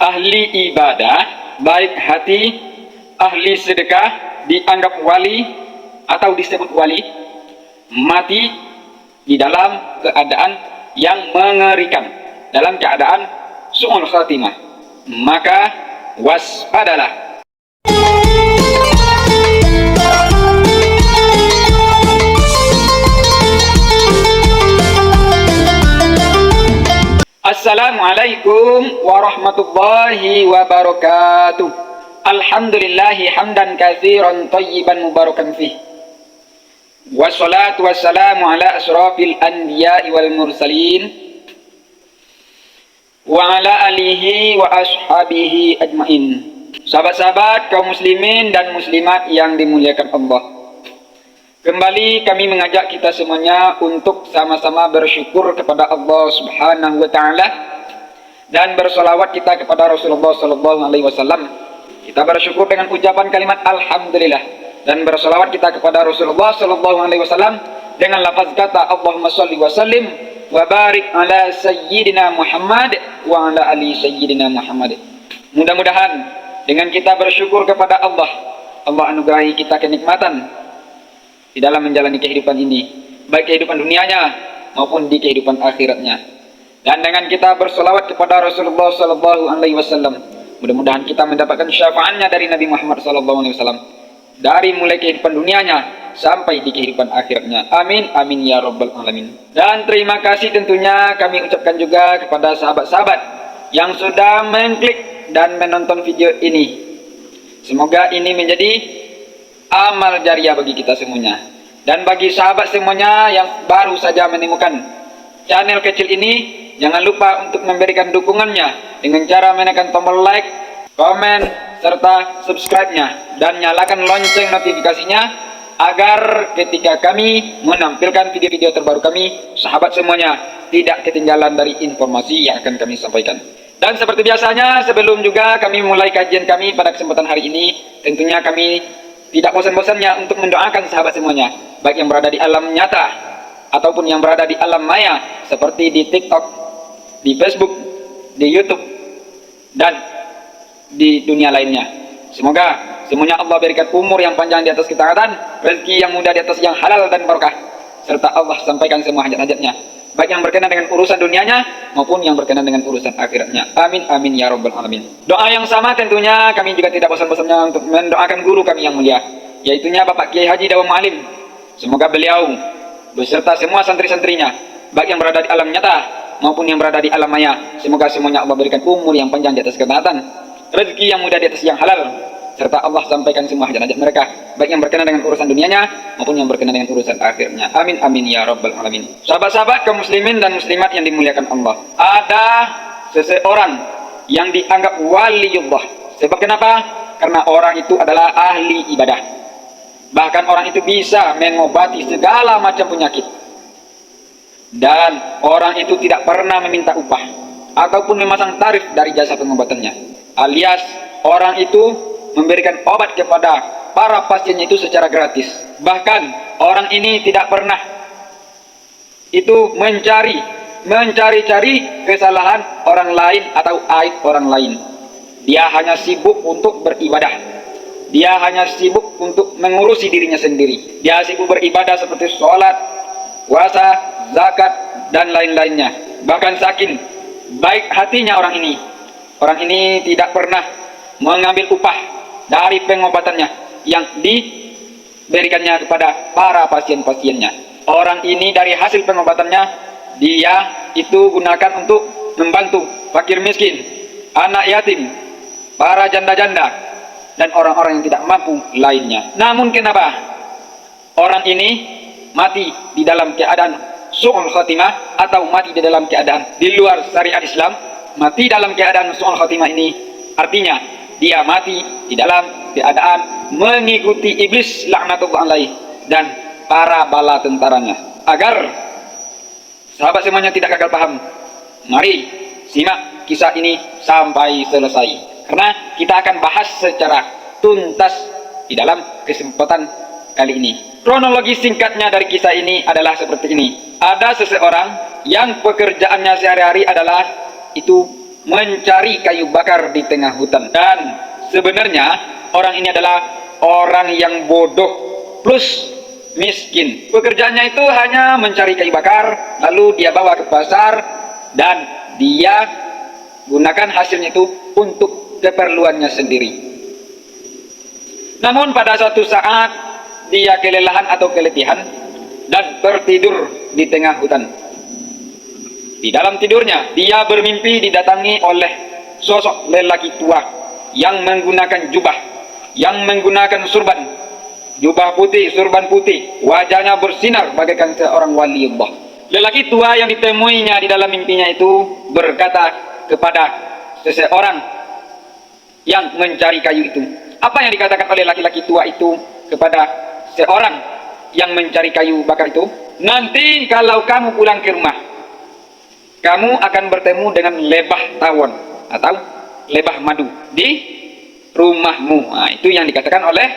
ahli ibadah, baik hati, ahli sedekah, dianggap wali atau disebut wali, mati di dalam keadaan yang mengerikan, dalam keadaan su'ul khatimah, maka waspadalah. Assalamualaikum warahmatullahi wabarakatuh. Alhamdulillahi hamdan katsiran thayyiban mubarakan fih. Wassalatu wassalamu ala asrafil anbiya'i wal mursalin wa ala alihi wa ashabihi ajmain. Sahabat-sahabat kaum muslimin dan muslimat yang dimuliakan Allah, kembali kami mengajak kita semuanya untuk sama-sama bersyukur kepada Allah Subhanahu wa taala dan bersolawat kita kepada Rasulullah sallallahu alaihi wasallam. Kita bersyukur dengan ucapan kalimat alhamdulillah dan bersolawat kita kepada Rasulullah sallallahu alaihi wasallam dengan lafaz kata Allahumma shalli wa sallim wa barik ala sayyidina Muhammad wa ala ali sayyidina Muhammad. Mudah-mudahan dengan kita bersyukur kepada Allah, Allah anugerahi kita kenikmatan di dalam menjalani kehidupan ini, baik kehidupan dunianya maupun di kehidupan akhiratnya. Dan dengan kita bersolawat kepada Rasulullah sallallahu alaihi wasallam, mudah-mudahan kita mendapatkan syafaatnya dari Nabi Muhammad sallallahu alaihi wasallam dari mulai kehidupan dunianya sampai di kehidupan akhiratnya. Amin amin ya rabbal alamin. Dan terima kasih tentunya kami ucapkan juga kepada sahabat-sahabat yang sudah mengklik dan menonton video ini. Semoga ini menjadi amal jariah bagi kita semuanya. Dan bagi sahabat semuanya yang baru saja menemukan channel kecil ini, jangan lupa untuk memberikan dukungannya dengan cara menekan tombol like, komen, serta subscribe-nya, dan nyalakan lonceng notifikasinya agar ketika kami menampilkan video-video terbaru kami, sahabat semuanya tidak ketinggalan dari informasi yang akan kami sampaikan. Dan seperti biasanya, sebelum juga kami mulai kajian kami pada kesempatan hari ini, tentunya kami tidak bosan-bosannya untuk mendoakan sahabat semuanya, baik yang berada di alam nyata ataupun yang berada di alam maya, seperti di TikTok, di Facebook, di YouTube, dan di dunia lainnya. Semoga semuanya Allah berikan umur yang panjang di atas ketaatan, rezeki yang mudah di atas yang halal dan berkah, serta Allah sampaikan semua hajat-hajatnya, baik yang berkenaan dengan urusan dunianya maupun yang berkenaan dengan urusan akhiratnya. Amin amin ya rabbal alamin. Doa yang sama tentunya kami juga tidak bosan-bosannya untuk mendoakan guru kami yang mulia, yaitunya Bapak Kiai Haji Dawa Mualim. Semoga beliau beserta semua santri-santrinya, baik yang berada di alam nyata maupun yang berada di alam maya, semoga semuanya Allah berikan umur yang panjang di atas ketaatan, rezeki yang mudah di atas yang halal, serta Allah sampaikan semua hajat-hajat mereka, baik yang berkenaan dengan urusan dunianya maupun yang berkenaan dengan urusan akhirnya. Amin amin ya rabbal alamin. Sahabat-sahabat kaum muslimin dan muslimat yang dimuliakan Allah, ada seseorang yang dianggap waliullah. Sebab kenapa? Karena orang itu adalah ahli ibadah. Bahkan orang itu bisa mengobati segala macam penyakit, dan orang itu tidak pernah meminta upah ataupun memasang tarif dari jasa pengobatannya, alias orang itu memberikan obat kepada para pasiennya itu secara gratis. Bahkan orang ini tidak pernah itu mencari-cari kesalahan orang lain atau aib orang lain. Dia hanya sibuk untuk beribadah. Dia hanya sibuk untuk mengurusi dirinya sendiri. Dia sibuk beribadah seperti sholat, puasa, zakat, dan lain-lainnya. Bahkan saking baik hatinya orang ini tidak pernah mengambil upah dari pengobatannya yang diberikannya kepada para pasien-pasiennya. Orang ini dari hasil pengobatannya, dia itu gunakan untuk membantu fakir miskin, anak yatim, para janda-janda, dan orang-orang yang tidak mampu lainnya. Namun kenapa orang ini mati di dalam keadaan su'ul khatimah atau mati di dalam keadaan di luar syariat Islam? Mati dalam keadaan su'ul khatimah ini artinya dia mati di dalam keadaan mengikuti iblis laknatullah alaih dan para bala tentaranya. Agar sahabat semuanya tidak gagal paham, mari simak kisah ini sampai selesai, karena kita akan bahas secara tuntas di dalam kesempatan kali ini. Kronologi singkatnya dari kisah ini adalah seperti ini. Ada seseorang yang pekerjaannya sehari-hari adalah itu mencari kayu bakar di tengah hutan. Dan sebenarnya orang ini adalah orang yang bodoh plus miskin. Pekerjaannya itu hanya mencari kayu bakar, lalu dia bawa ke pasar dan dia gunakan hasilnya itu untuk keperluannya sendiri. Namun pada suatu saat dia kelelahan atau keletihan dan tertidur di tengah hutan. Di dalam tidurnya, dia bermimpi didatangi oleh sosok lelaki tua yang menggunakan jubah, yang menggunakan surban. Jubah putih, surban putih, wajahnya bersinar bagaikan seorang wali Allah. Lelaki tua yang ditemuinya di dalam mimpinya itu berkata kepada seseorang yang mencari kayu itu. Apa yang dikatakan oleh laki-laki tua itu kepada seorang yang mencari kayu bakar itu? Nanti kalau kamu pulang ke rumah, kamu akan bertemu dengan lebah tawon atau lebah madu di rumahmu. Nah, itu yang dikatakan oleh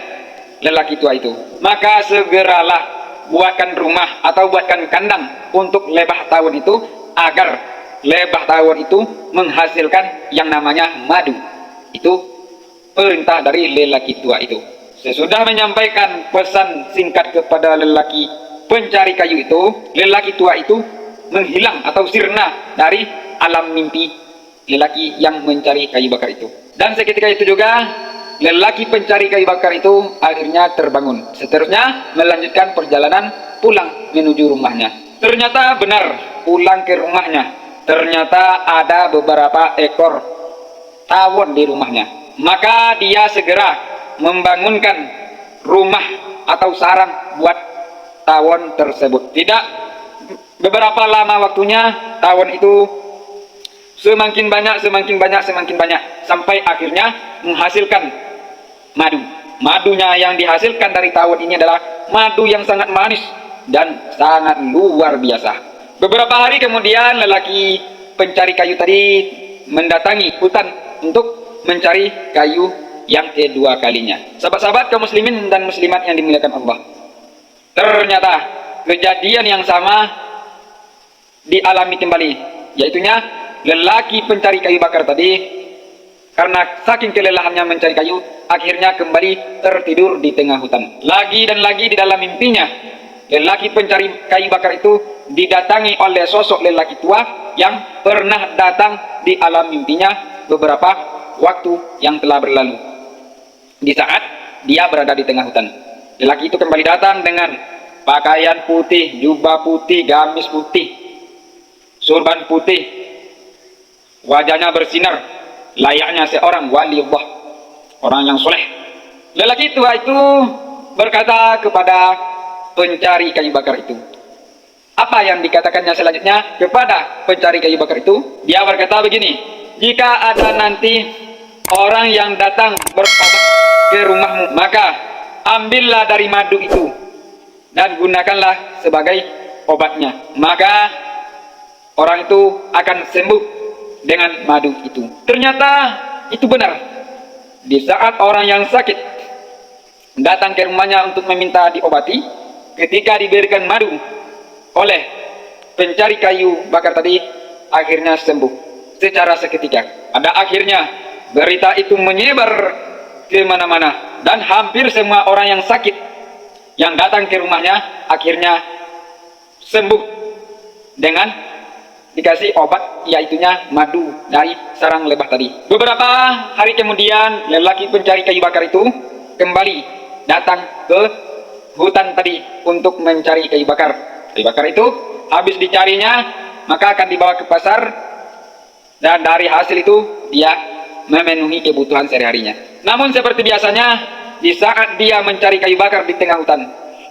lelaki tua itu. Maka segeralah buatkan rumah atau buatkan kandang untuk lebah tawon itu, agar lebah tawon itu menghasilkan yang namanya madu. Itu perintah dari lelaki tua itu. Sesudah menyampaikan pesan singkat kepada lelaki pencari kayu itu, lelaki tua itu menghilang atau sirna dari alam mimpi lelaki yang mencari kayu bakar itu. Dan seketika itu juga lelaki pencari kayu bakar itu akhirnya terbangun. Seterusnya melanjutkan perjalanan pulang menuju rumahnya. Ternyata benar, pulang ke rumahnya ternyata ada beberapa ekor tawon di rumahnya. Maka dia segera membangunkan rumah atau sarang buat tawon tersebut. Tidak beberapa lama waktunya, tawon itu semakin banyak sampai akhirnya menghasilkan madu. Madunya yang dihasilkan dari tawon ini adalah madu yang sangat manis dan sangat luar biasa. Beberapa hari kemudian lelaki pencari kayu tadi mendatangi hutan untuk mencari kayu yang kedua kalinya. Sahabat-sahabat kaum muslimin dan muslimat yang dimuliakan Allah, ternyata kejadian yang sama dialami kembali, yaitunya lelaki pencari kayu bakar tadi karena saking kelelahannya mencari kayu, akhirnya kembali tertidur di tengah hutan. Lagi dan lagi di dalam mimpinya, lelaki pencari kayu bakar itu didatangi oleh sosok lelaki tua yang pernah datang di alam mimpinya beberapa waktu yang telah berlalu. Di saat dia berada di tengah hutan, lelaki itu kembali datang dengan pakaian putih, jubah putih, gamis putih, surban putih, wajahnya bersinar layaknya seorang wali Allah, orang yang soleh. Lelaki tua itu berkata kepada pencari kayu bakar itu. Apa yang dikatakannya selanjutnya kepada pencari kayu bakar itu? Dia berkata begini, jika ada nanti orang yang datang berobat ke rumahmu, maka ambillah dari madu itu dan gunakanlah sebagai obatnya. Maka orang itu akan sembuh dengan madu itu. Ternyata itu benar. Di saat orang yang sakit datang ke rumahnya untuk meminta diobati, ketika diberikan madu oleh pencari kayu bakar tadi, akhirnya sembuh secara seketika. Pada akhirnya berita itu menyebar ke mana-mana dan hampir semua orang yang sakit yang datang ke rumahnya akhirnya sembuh dengan dikasih obat, yaitunya madu dari sarang lebah tadi. Beberapa hari kemudian lelaki pencari kayu bakar itu kembali datang ke hutan tadi untuk mencari kayu bakar. Kayu bakar itu habis dicarinya, maka akan dibawa ke pasar dan dari hasil itu dia memenuhi kebutuhan sehari-harinya. Namun seperti biasanya, di saat dia mencari kayu bakar di tengah hutan,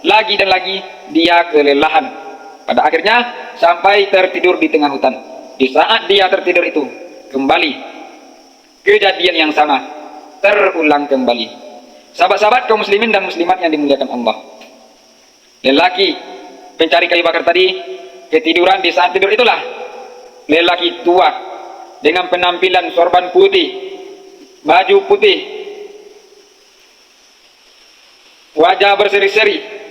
lagi dan lagi dia kelelahan. Pada akhirnya sampai tertidur di tengah hutan. Di saat dia tertidur itu, kembali kejadian yang sama terulang kembali. Sahabat-sahabat kaum muslimin dan muslimat yang dimuliakan Allah, lelaki pencari kayu bakar tadi ketiduran. Di saat tidur itulah lelaki tua dengan penampilan sorban putih, baju putih, wajah berseri-seri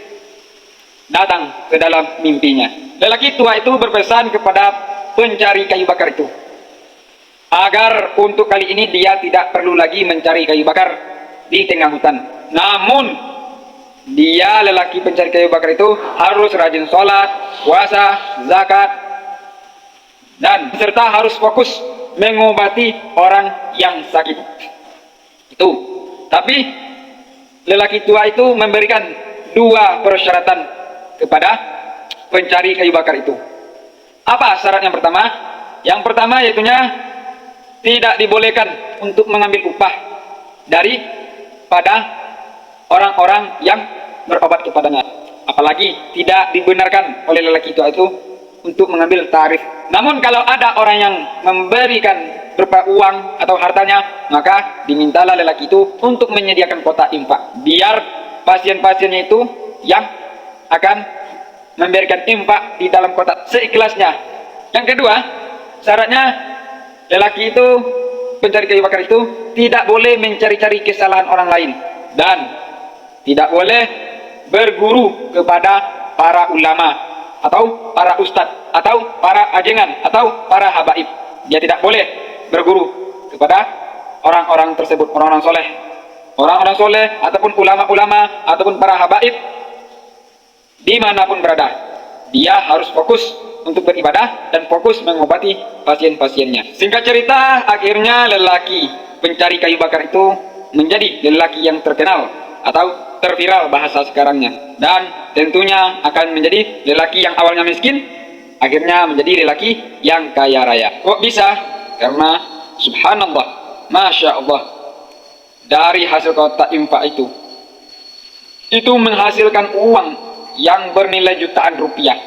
datang ke dalam mimpinya. Lelaki tua itu berpesan kepada pencari kayu bakar itu, agar untuk kali ini dia tidak perlu lagi mencari kayu bakar di tengah hutan. Namun dia lelaki pencari kayu bakar itu harus rajin sholat, puasa, zakat, dan serta harus fokus mengobati orang yang sakit. Itu. Tapi lelaki tua itu memberikan dua persyaratan kepada pencari kayu bakar itu. Apa syarat yang pertama? Yang pertama yaitunya tidak dibolehkan untuk mengambil upah daripada orang-orang yang berobat kepadanya. Apalagi tidak dibenarkan oleh lelaki tua itu untuk mengambil tarif. Namun kalau ada orang yang memberikan berupa uang atau hartanya, maka dimintalah lelaki itu untuk menyediakan kotak infak, biar pasien-pasiennya itu yang akan memberikan infak di dalam kotak seikhlasnya. Yang kedua, syaratnya lelaki itu pencari kayu bakar itu tidak boleh mencari-cari kesalahan orang lain dan tidak boleh berguru kepada para ulama atau para ustadz atau para ajengan atau para habaib. Dia tidak boleh berguru kepada orang-orang tersebut, orang-orang soleh ataupun ulama-ulama ataupun para habaib dimanapun berada. Dia harus fokus untuk beribadah dan fokus mengobati pasien-pasiennya. Singkat cerita, akhirnya lelaki pencari kayu bakar itu menjadi lelaki yang terkenal atau terviral bahasa sekarangnya, dan tentunya akan menjadi lelaki yang awalnya miskin akhirnya menjadi lelaki yang kaya raya. Kok bisa? Karena subhanallah, masya Allah, dari hasil kotak infak itu menghasilkan uang yang bernilai jutaan rupiah,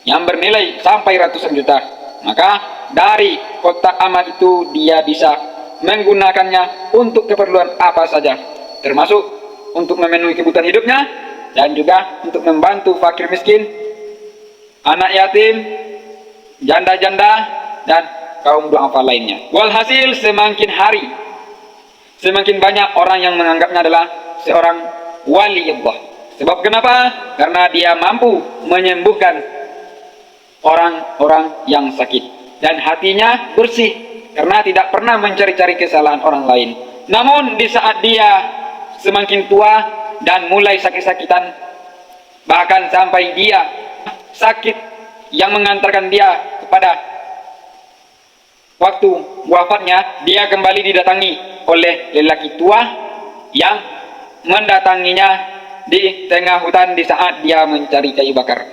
yang bernilai sampai ratusan juta. Maka dari kotak amal itu dia bisa menggunakannya untuk keperluan apa saja, termasuk untuk memenuhi kebutuhan hidupnya dan juga untuk membantu fakir miskin, anak yatim, janda-janda, dan kaum duafa lainnya. Walhasil semakin hari semakin banyak orang yang menganggapnya adalah seorang wali Allah. Sebab kenapa? Karena dia mampu menyembuhkan orang-orang yang sakit dan hatinya bersih karena tidak pernah mencari-cari kesalahan orang lain. Namun di saat dia semakin tua dan mulai sakit-sakitan, bahkan sampai dia sakit yang mengantarkan dia kepada waktu wafatnya, dia kembali didatangi oleh lelaki tua yang mendatanginya di tengah hutan di saat dia mencari kayu bakar.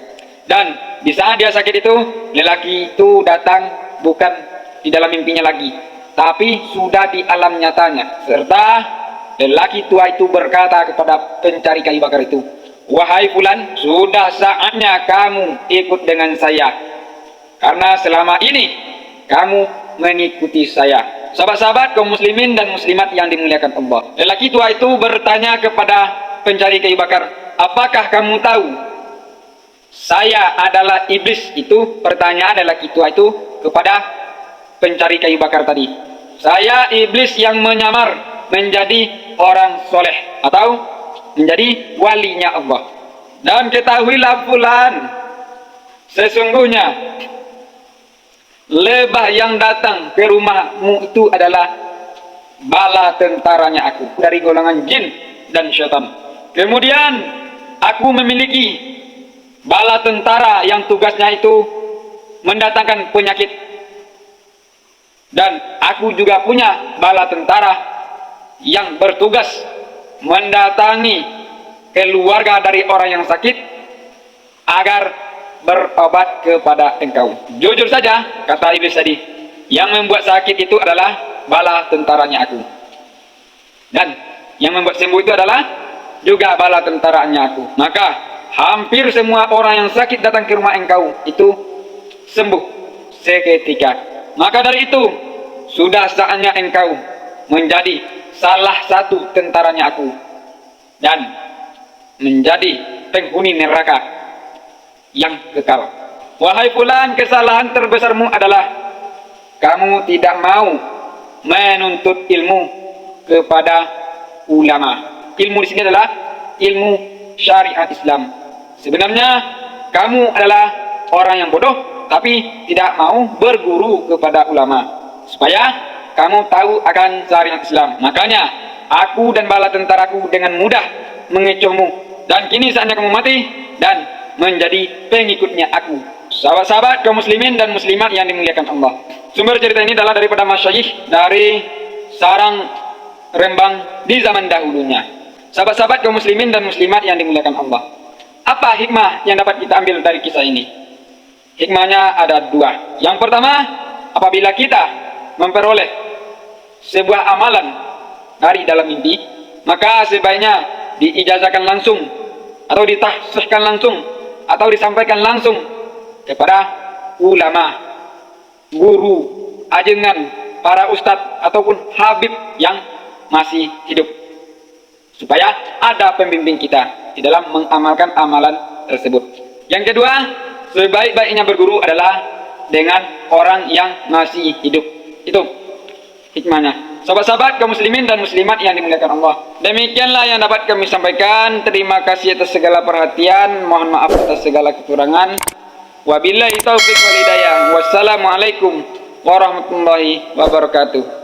Dan di saat dia sakit itu, lelaki itu datang bukan di dalam mimpinya lagi, tapi sudah di alam nyatanya. Serta lelaki tua itu berkata kepada pencari kayu bakar itu, "Wahai fulan, sudah saatnya kamu ikut dengan saya, karena selama ini kamu mengikuti saya." Sahabat-sahabat kaum muslimin dan muslimat yang dimuliakan Allah, lelaki tua itu bertanya kepada pencari kayu bakar, "Apakah kamu tahu saya adalah iblis?" Itu pertanyaan lelaki tua itu kepada pencari kayu bakar tadi. "Saya iblis yang menyamar menjadi orang soleh atau menjadi walinya Allah. Dan ketahuilah fulan, sesungguhnya lebah yang datang ke rumahmu itu adalah bala tentaranya aku dari golongan jin dan syaitan. Kemudian aku memiliki bala tentara yang tugasnya itu mendatangkan penyakit, dan aku juga punya bala tentara yang bertugas mendatangi keluarga dari orang yang sakit agar berobat kepada engkau." Jujur saja, kata iblis tadi, yang membuat sakit itu adalah bala tentaranya aku, dan yang membuat sembuh itu adalah juga bala tentaranya aku. Maka hampir semua orang yang sakit datang ke rumah engkau itu sembuh seketika. Maka dari itu sudah saatnya engkau menjadi salah satu tentaranya aku dan menjadi penghuni neraka yang kekal. Wahai fulan, kesalahan terbesarmu adalah kamu tidak mau menuntut ilmu kepada ulama. Ilmu di sini adalah ilmu syariat Islam. Sebenarnya kamu adalah orang yang bodoh, tapi tidak mau berguru kepada ulama. supaya kamu tahu akan syariat Islam. Makanya aku dan bala tentaraku dengan mudah mengecohmu, dan kini saatnya kamu mati dan menjadi pengikutnya aku. Sahabat-sahabat kaum muslimin dan muslimat yang dimuliakan Allah, sumber cerita ini adalah daripada masyayikh dari sarang Rembang di zaman dahulunya. Sahabat-sahabat kaum muslimin dan muslimat yang dimuliakan Allah, apa hikmah yang dapat kita ambil dari kisah ini? Hikmahnya ada dua. Yang pertama, apabila kita memperoleh sebuah amalan dari dalam mimpi, maka sebaiknya diijazahkan langsung, atau ditahsihkan langsung, atau disampaikan langsung kepada ulama, guru, ajengan, para ustadz ataupun habib yang masih hidup, supaya ada pembimbing kita di dalam mengamalkan amalan tersebut. Yang kedua, sebaik-baiknya berguru adalah dengan orang yang masih hidup. Itu hikmahnya. Sahabat-sahabat kaum muslimin dan muslimat yang dimuliakan Allah, demikianlah yang dapat kami sampaikan. Terima kasih atas segala perhatian. Mohon maaf atas segala kekurangan. Wabillahi taufiq wal hidayah. Wassalamualaikum warahmatullahi wabarakatuh.